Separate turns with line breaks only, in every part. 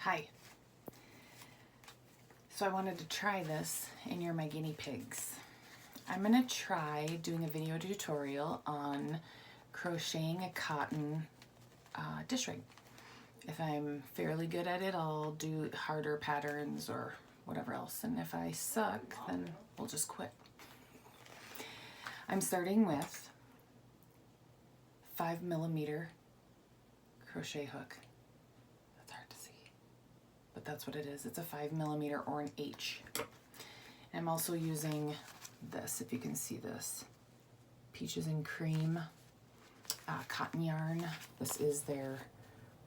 Hi. So I wanted to try this and you're my guinea pigs. I'm going to try doing a video tutorial on crocheting a cotton dish rig. If I'm fairly good at it, I'll do harder patterns or whatever else. And if I suck, then we'll just quit. I'm starting with 5mm crochet hook. That's hard to see, but that's what it is. It's a 5mm or an H. I'm also using this, if you can see this, Peaches and Cream cotton yarn. This is their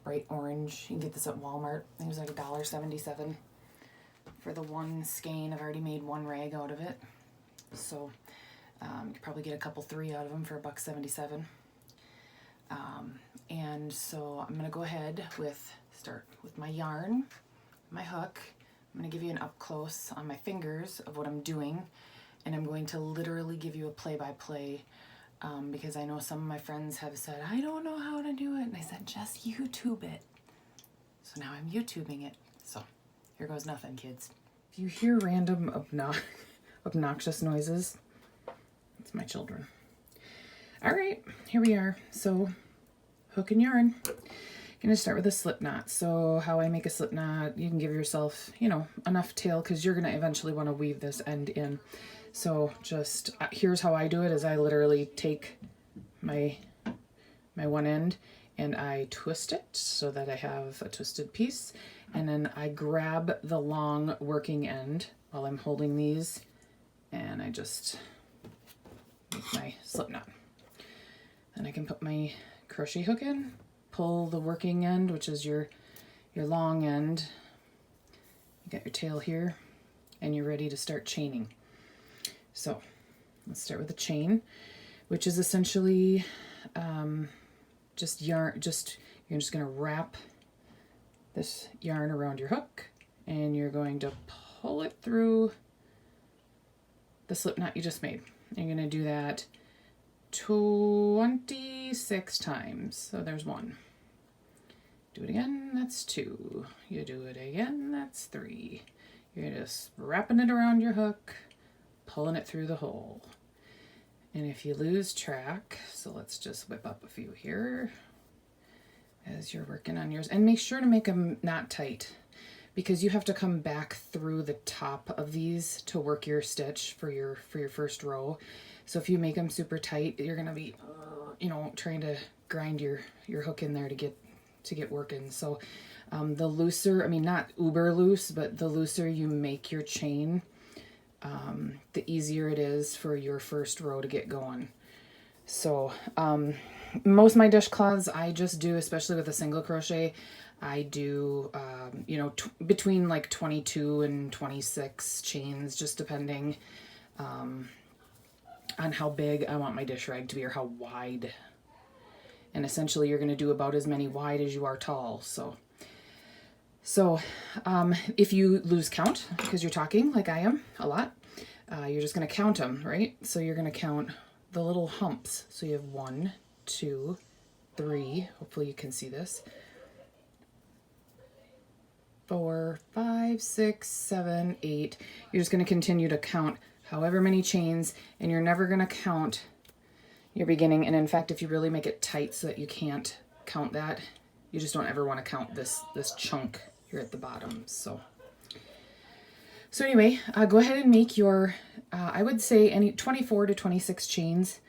bright orange. You can get this at Walmart. It was like $1.77 for the one skein. I've already made one rag out of it, so you could probably get a couple, 3 out of them for $1.77. And so I'm going to go ahead start with my yarn, my hook. I'm going to give you an up close on my fingers of what I'm doing, and I'm going to literally give you a play-by-play because I know some of my friends have said, I don't know how to do it, and I said, just YouTube it. So now I'm YouTubing it. So here goes nothing, kids. If you hear random obnoxious noises, it's my children. All right, here we are. So hook and yarn. I'm gonna start with a slip knot. So how I make a slip knot, you can give yourself, enough tail because you're gonna eventually want to weave this end in. So just here's how I do it: is I literally take my one end and I twist it so that I have a twisted piece, and then I grab the long working end while I'm holding these, and I just make my slip knot. Then I can put my crochet hook in, pull the working end, which is your long end. You got your tail here, and you're ready to start chaining. So let's start with the chain, which is essentially just yarn. You're just going to wrap this yarn around your hook, and you're going to pull it through the slip knot you just made. You're going to do that 26 times. So there's 1. Do it again, that's 2. You do it again, that's 3. You're just wrapping it around your hook, pulling it through the hole. And if you lose track, so let's just whip up a few here as you're working on yours. And make sure to make them not tight, because you have to come back through the top of these to work your stitch for your first row. So if you make them super tight, you're gonna be, trying to grind your hook in there to get working. So the looser, not uber loose, but the looser you make your chain, the easier it is for your first row to get going. So most of my dishcloths I just do, especially with a single crochet, I do, between like 22 and 26 chains, just depending on how big I want my dish rag to be or how wide. And essentially you're going to do about as many wide as you are tall. So if you lose count because you're talking like I am a lot, you're just going to count them, right? So you're going to count the little humps. So you have 1, 2, 3. Hopefully you can see this. 4, 5, 6, 7, 8. You're just going to continue to count however many chains, and you're never going to count your beginning. And in fact, if you really make it tight so that you can't count that, you just don't ever want to count this chunk here at the bottom. So anyway, go ahead and make your, I would say any 24 to 26 chains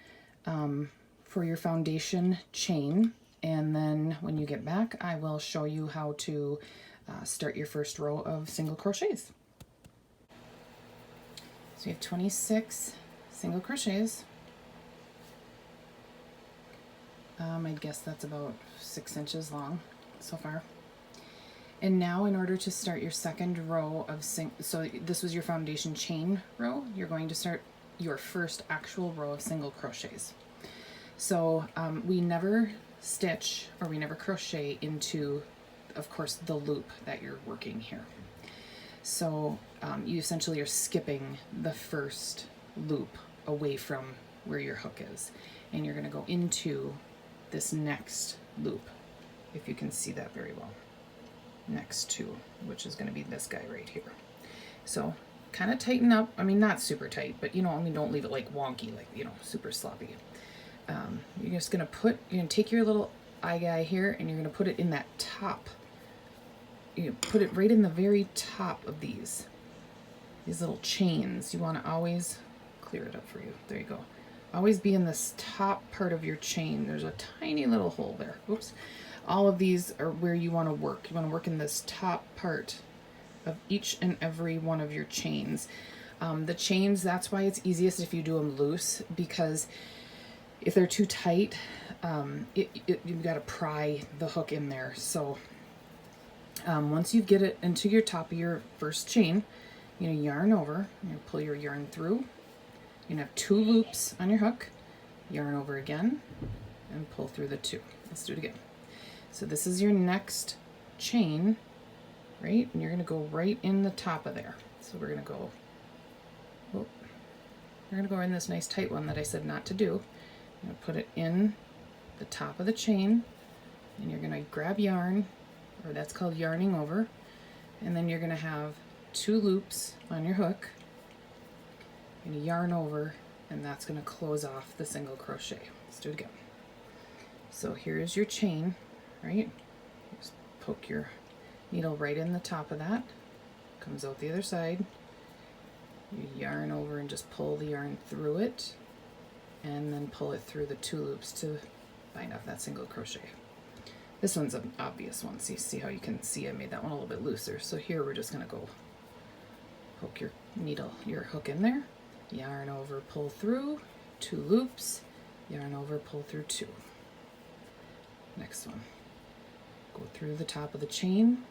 for your foundation chain. And then when you get back, I will show you how to start your first row of single crochets. So you have 26 single crochets. I'd guess that's about 6 inches long so far. And now in order to start your second row of so this was your foundation chain row, you're going to start your first actual row of single crochets. So we never stitch or we never crochet into, of course, the loop that you're working here. So you essentially are skipping the first loop away from where your hook is, and you're going to go into this next loop, if you can see that very well. next to, which is going to be this guy right here. So kind of tighten up. I mean, not super tight, but you know, I mean, don't leave it like wonky, like, you know, super sloppy. You're just going to take your little eye guy here and you're going to put it in that top. You put it right in the very top of these little chains. You want to always clear it up for you. There you go. Always be in this top part of your chain. There's a tiny little hole there. Oops. All of these are where you want to work. You want to work in this top part of each and every one of your chains. The chains, that's why it's easiest if you do them loose, because if they're too tight, you've got to pry the hook in there. So once you get it into your top of your first chain, you're going to yarn over, you're going to pull your yarn through. You're going to have 2 loops on your hook, yarn over again, and pull through the 2. Let's do it again. So this is your next chain, right? And you're going to go right in the top of there. So we're going to go, we're going to go in this nice tight one that I said not to do. I'm going to put it in the top of the chain, and you're going to grab yarn, or that's called yarning over, and then you're going to have 2 loops on your hook. You're going to yarn over, and that's going to close off the single crochet. Let's do it again. So here's your chain, right? Just poke your needle right in the top of that, comes out the other side. You yarn over and just pull the yarn through it, and then pull it through the 2 loops to bind off that single crochet. This one's an obvious one. See how you can see I made that one a little bit looser. So here we're just going to go poke your needle, your hook in there, yarn over, pull through, 2 loops, yarn over, pull through 2. Next one. Go through the top of the chain.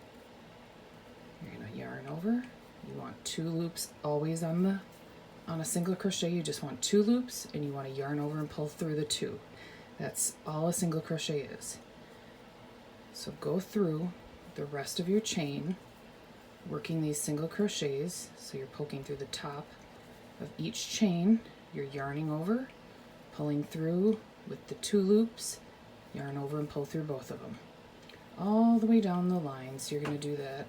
You're going to yarn over. You want 2 loops always on a single crochet. You just want 2 loops, and you want to yarn over and pull through the 2. That's all a single crochet is. So go through the rest of your chain, working these single crochets. So you're poking through the top of each chain, you're yarning over, pulling through with the 2 loops, yarn over and pull through both of them, all the way down the line. So you're going to do that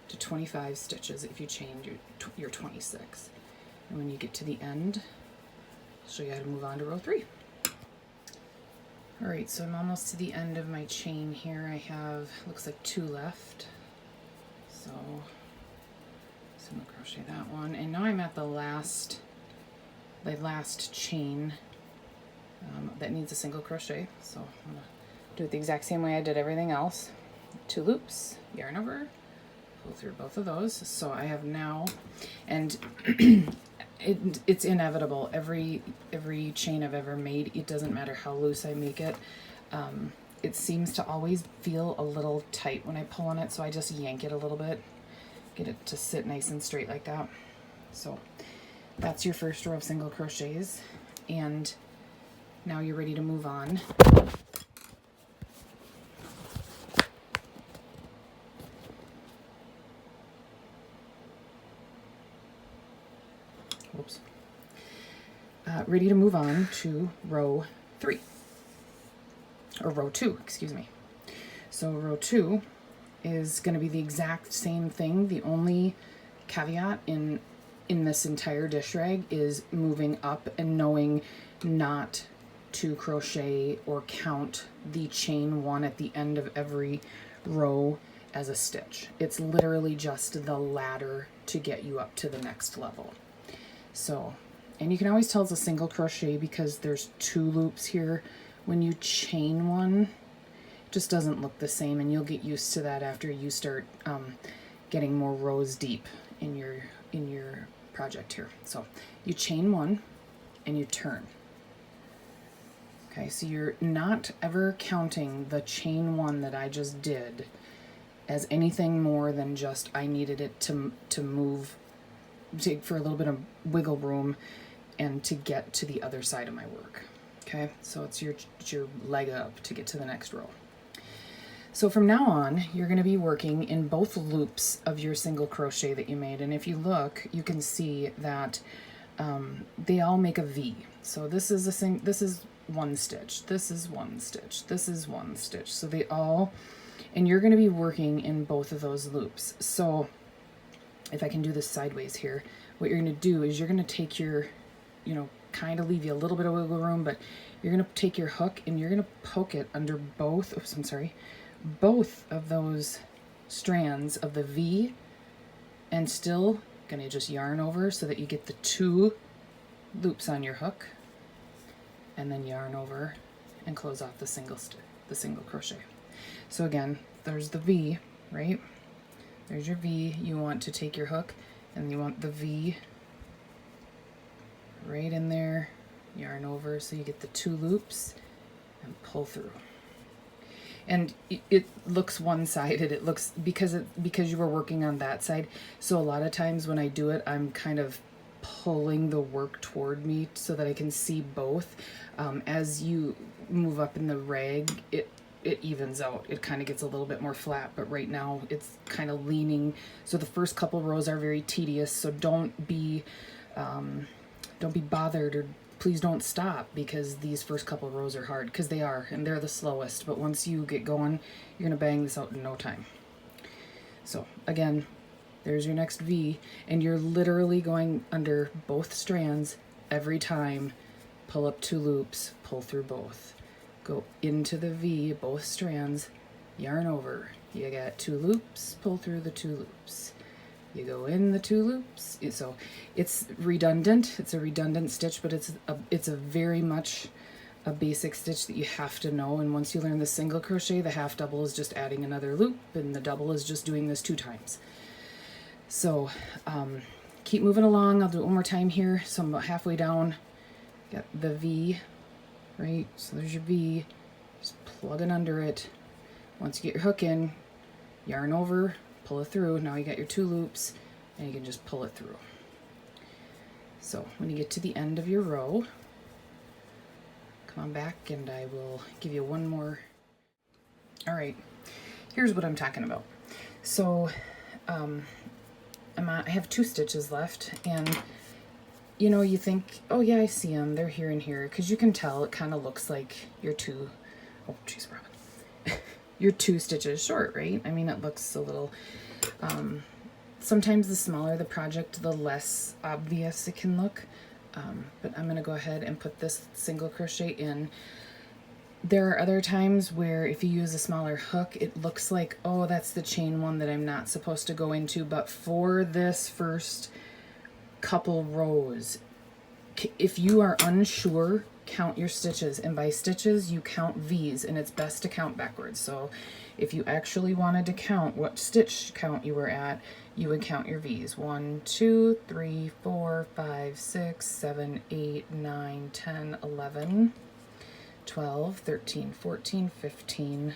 to 25 stitches if you chain your 26. And when you get to the end, I'll show you how to move on to row 3. Alright, so I'm almost to the end of my chain here. I have, looks like 2 left. So, single crochet that one. And now I'm at the last chain that needs a single crochet. So I'm going to do it the exact same way I did everything else. 2 loops, yarn over, pull through both of those. So I have now, and it's inevitable. Every chain I've ever made, it doesn't matter how loose I make it, it seems to always feel a little tight when I pull on it, so I just yank it a little bit, get it to sit nice and straight like that. So that's your first row of single crochets, and now you're ready to move on. Whoops. Ready to move on to row 3, or row 2, excuse me. So row 2 is going to be the exact same thing. The only caveat in this entire dish rag is moving up and knowing not to crochet or count the chain 1 at the end of every row as a stitch. It's literally just the ladder to get you up to the next level. So, and you can always tell it's a single crochet because there's 2 loops here. When you chain 1, it just doesn't look the same, and you'll get used to that after you start getting more rows deep in your project here. So you chain 1 and you turn. Okay, so you're not ever counting the chain 1 that I just did as anything more than just I needed it to move, for a little bit of wiggle room and to get to the other side of my work. Okay, so it's your leg up to get to the next row. So from now on, you're going to be working in both loops of your single crochet that you made, and if you look, you can see that they all make a V. So this is this is 1 stitch, this is 1 stitch, this is 1 stitch. So they all, And you're going to be working in both of those loops. So if I can do this sideways here, what you're going to do is you're going to take your, you know, kind of leave you a little bit of wiggle room, but you're going to take your hook and you're going to poke it under both, oops, I'm sorry, both of those strands of the V, and still going to just yarn over so that you get the 2 loops on your hook, and then yarn over and close off the single crochet. So again, there's the V, right? There's your V. You want to take your hook and you want the V right in there, yarn over so you get the 2 loops and pull through. And it looks one-sided. It looks, because you were working on that side, so a lot of times when I do it, I'm kind of pulling the work toward me so that I can see both. As you move up in the rag, it evens out. It kind of gets a little bit more flat, but right now it's kind of leaning. So the first couple rows are very tedious, so don't be bothered, or please don't stop, because these first couple rows are hard, because they are, and they're the slowest. But once you get going, you're going to bang this out in no time. So again, there's your next V, and you're literally going under both strands every time. Pull up 2 loops, pull through both. Go into the V, both strands, yarn over. You got 2 loops, pull through the 2 loops. You go in the 2 loops. So it's redundant. It's a redundant stitch, but it's a very much a basic stitch that you have to know. And once you learn the single crochet, the half double is just adding another loop, and the double is just doing this 2 times. So keep moving along. I'll do it one more time here. So I'm about halfway down. Got the V, right? So there's your V. Just plug it under it. Once you get your hook in, yarn over, pull it through. Now you got your 2 loops, and you can just pull it through. So when you get to the end of your row, come on back and I will give you one more. All right, here's what I'm talking about. So I have 2 stitches left, and you know, you think, oh yeah, I see them, they're here and here, because you can tell it kind of looks like your 2, oh geez, Robin, your 2 stitches short, right? I mean, it looks a little, sometimes the smaller the project, the less obvious it can look, but I'm going to go ahead and put this single crochet in. There are other times where if you use a smaller hook, it looks like, oh, that's the chain 1 that I'm not supposed to go into, but for this first couple rows, if you are unsure, count your stitches, and by stitches you count V's, and it's best to count backwards. So if you actually wanted to count what stitch count you were at, you would count your V's. 1, 2, 3, 4, 5, 6, 7, 8, 9, 10, 11, 12, 13, 14, 15,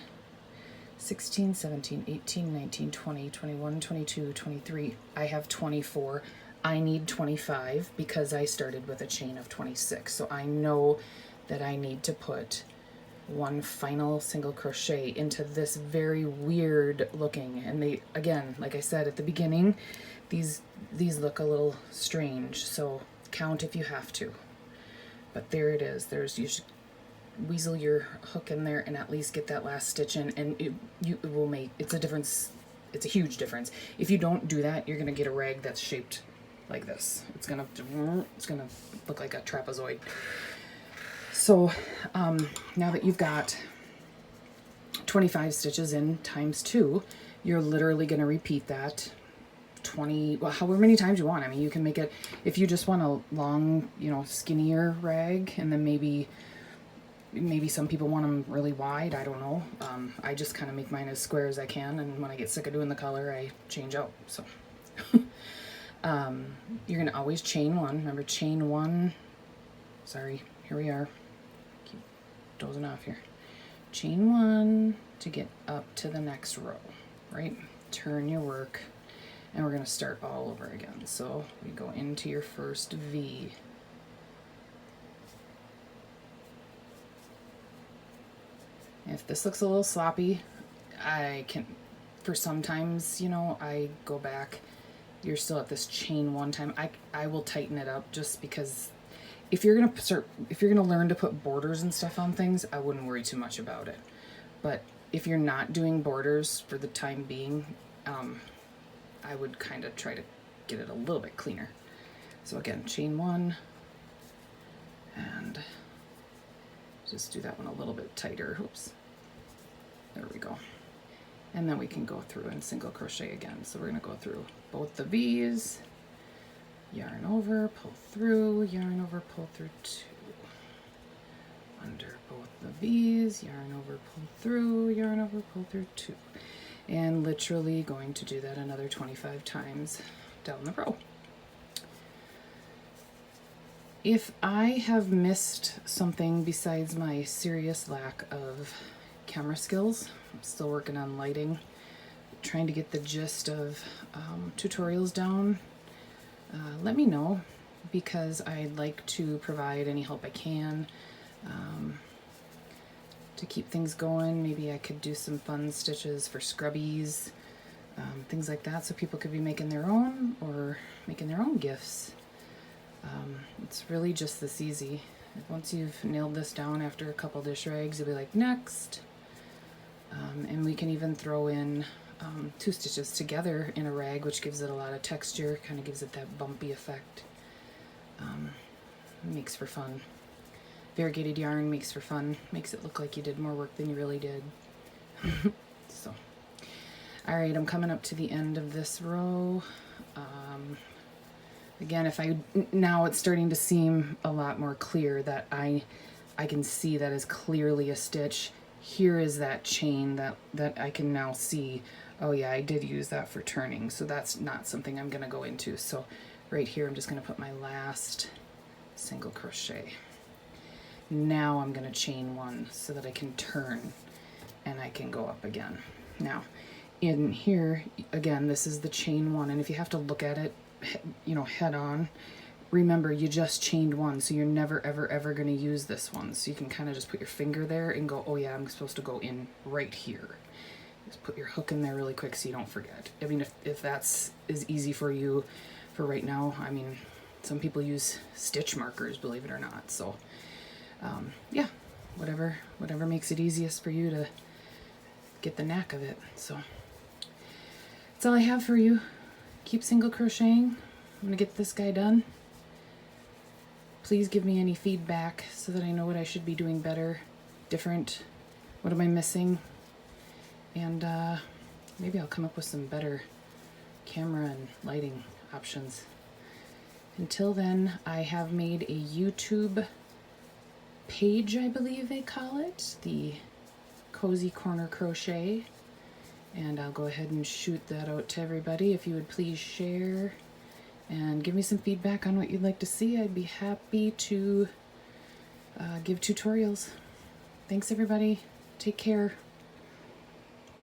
16, 17, 18, 19, 20, 21, 22, 23. I have 24. I need 25 because I started with a chain of 26. So I know that I need to put one final single crochet into this very weird looking, and they, again, like I said at the beginning, these look a little strange, so count if you have to. But there it is. You should weasel your hook in there and at least get that last stitch in, and it will make, it's a difference. It's a huge difference. If you don't do that, you're gonna get a rag that's shaped like this. It's gonna look like a trapezoid. So now that you've got 25 stitches in times 2, you're literally gonna repeat that 20, well, however many times you want. I mean, you can make it, if you just want a long, you know, skinnier rag, and then maybe some people want them really wide, I don't know. I just kind of make mine as square as I can, and when I get sick of doing the color, I change out. So you're gonna always chain 1. Remember, chain 1, sorry, here we are, keep dozing off here. Chain 1 to get up to the next row, right? Turn your work, and we're gonna start all over again. So we go into your first V. If this looks a little sloppy, I can, for sometimes, you know, I go back. You're still at this chain 1 time. I will tighten it up, just because if you're gonna learn to put borders and stuff on things, I wouldn't worry too much about it. But if you're not doing borders for the time being, I would kind of try to get it a little bit cleaner. So again, chain 1 and just do that one a little bit tighter. Oops. There we go. And then we can go through and single crochet again. So we're going to go through both the V's, yarn over, pull through, yarn over, pull through 2. Under both the V's, yarn over, pull through, yarn over, pull through 2. And literally going to do that another 25 times down the row. If I have missed something besides my serious lack of camera skills, I'm still working on lighting, trying to get the gist of tutorials down, let me know, because I'd like to provide any help I can to keep things going. Maybe I could do some fun stitches for scrubbies, things like that, so people could be making their own or making their own gifts. It's really just this easy. Once you've nailed this down after a couple dish rags, you'll be like, next. And we can even throw in 2 stitches together in a rag, which gives it a lot of texture, kind of gives it that bumpy effect. Makes for fun. Variegated yarn makes for fun, makes it look like you did more work than you really did. So, all right, I'm coming up to the end of this row. Again, now it's starting to seem a lot more clear that I can see that is clearly a stitch. Here is that chain that I can now see. Oh yeah, I did use that for turning, so that's not something I'm gonna go into. So right here, I'm just gonna put my last single crochet. Now I'm gonna chain 1 so that I can turn and I can go up again. Now in here, again, this is the chain 1, and if you have to look at it, you know, head on, remember you just chained 1, so you're never ever going to use this one. So you can kind of just put your finger there and go, oh yeah, I'm supposed to go in right here. Just put your hook in there really quick so you don't forget. I mean, if that's as easy for you for right now, I mean, some people use stitch markers, believe it or not. So yeah, whatever makes it easiest for you to get the knack of it. So that's all I have for you. Keep single crocheting. I'm gonna get this guy done. Please give me any feedback so that I know what I should be doing better, different. What am I missing? And maybe I'll come up with some better camera and lighting options. Until then, I have made a YouTube page, I believe they call it, the Cozy Corner Crochet. And I'll go ahead and shoot that out to everybody. If you would please share and give me some feedback on what you'd like to see, I'd be happy to give tutorials. Thanks everybody. Take care.